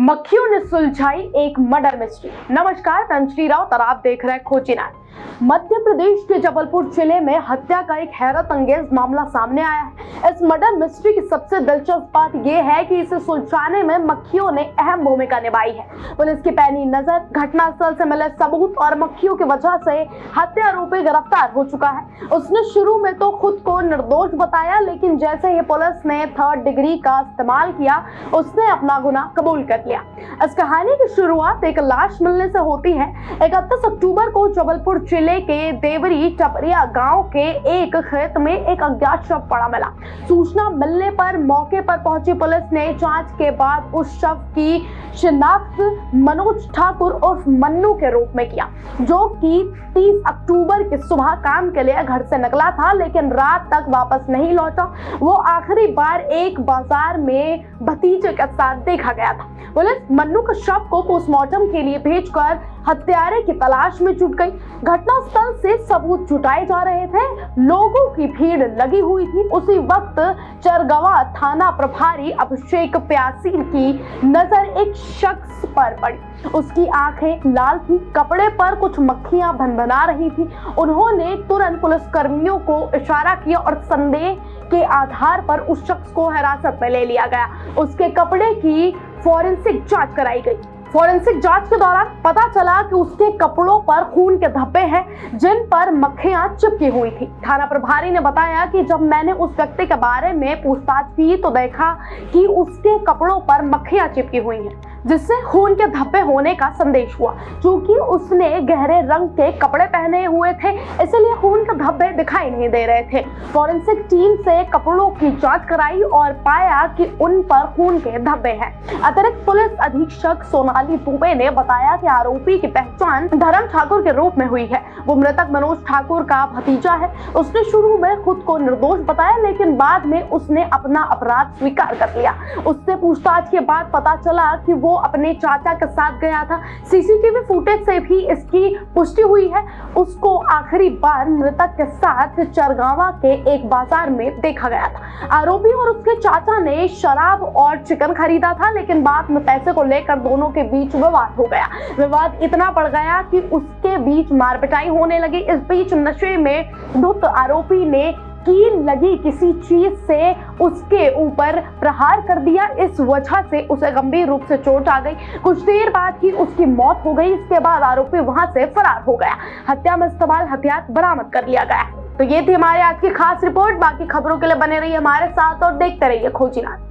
मक्खियों ने सुलझाई एक मर्डर मिस्ट्री। नमस्कार, मैं अंजलि राउत और आप देख रहे हैं खोजीनार। मध्य प्रदेश के जबलपुर जिले में हत्या का एक हैरत अंगेज मामला सामने आया है। इस मर्डर मिस्ट्री की सबसे दिलचस्प बात यह है कि इसे सुलझाने में मक्खियों ने अहम भूमिका निभाई है। पुलिस की पैनी नजर, घटनास्थल से मिले सबूत और मक्खियों की वजह से हत्या आरोपी गिरफ्तार हो चुका है। उसने शुरू में तो खुद को निर्दोष बताया, लेकिन जैसे ही पुलिस ने 3rd डिग्री का इस्तेमाल किया, उसने अपना गुनाह कबूल कर लिया। इस कहानी की शुरुआत एक लाश मिलने से होती है। 31 अक्टूबर को जबलपुर जिले के देवरी टपरिया गांव के एक खेत में एक अज्ञात शव पड़ा मिला। सूचना मिलने पर मौके पर पहुंची पुलिस ने जांच के बाद उस शव की शिनाख्त मनोज ठाकुर उर्फ मन्नू के रूप में किया, जो कि 30 अक्टूबर की सुबह काम के लिए घर से निकला था, लेकिन रात तक वापस नहीं लौटा। वो आखिरी बार एक बाजार में भतीजे के साथ देखा गया था। पुलिस मन्नू के शव को पोस्टमार्टम के लिए भेजकर हत्यारे की तलाश में जुट गई। घटनास्थल से सबूत जुटाए जा रहे थे, लोगों की भीड़ लगी हुई थी। उसी वक्त चरगवा थाना प्रभारी अभिषेक प्यासी की नजर एक शख्स पर पड़ी। उसकी आंखें लाल थी, कपड़े पर कुछ मक्खियां भनभना रही थी। उन्होंने तुरंत पुलिसकर्मियों को इशारा किया और संदेह के आधार पर उस शख्स को हिरासत में ले लिया गया। उसके कपड़े की फॉरेंसिक जांच कराई गई। फॉरेंसिक जांच के दौरान पता चला कि उसके कपड़ों पर खून के धब्बे हैं, जिन पर मक्खियां चिपकी हुई थी। थाना प्रभारी ने बताया कि जब मैंने उस व्यक्ति के बारे में पूछताछ की तो देखा कि उसके कपड़ों पर मक्खियां चिपकी हुई हैं, जिससे खून के धब्बे होने का संदेश हुआ। क्योंकि उसने गहरे रंग के कपड़े पहने हुए थे, इसलिए खून के धब्बे दिखाई नहीं दे रहे थे। फॉरेंसिक टीम से कपड़ों की जांच कराई और पाया कि उन पर खून के धब्बे हैं। अतिरिक्त पुलिस अधीक्षक सोनाली दुबे ने बताया कि आरोपी की पहचान धर्म ठाकुर के रूप में हुई है। वो मृतक मनोज ठाकुर का भतीजा है। उसने शुरू में खुद को निर्दोष बताया, लेकिन बाद में उसने अपना अपराध स्वीकार कर लिया। उससे पूछताछ के बाद पता चला कि वो अपने चाचा के साथ गया था। सीसीटीवी फुटेज से भी इसकी पुष्टि हुई है। उसको आखिरी बार मृतक के साथ चरगावा के एक बाजार में देखा गया था। आरोपी और उसके चाचा ने शराब और चिकन खरीदा था, लेकिन बाद में पैसे को लेकर दोनों के बीच विवाद हो गया। विवाद इतना बढ़ गया कि उसके बीच मारपिटाई होने लगी। इस बीच नशे में धुत आरोपी ने कील लगी किसी चीज से उसके ऊपर प्रहार कर दिया। इस वजह से उसे गंभीर रूप से चोट आ गई। कुछ देर बाद ही उसकी मौत हो गई। इसके बाद आरोपी वहां से फरार हो गया। हत्या में इस्तेमाल हथियार बरामद कर लिया गया है। तो ये थी हमारी आज की खास रिपोर्ट। बाकी खबरों के लिए बने रहिए हमारे साथ और देखते रहिए खोजीनार।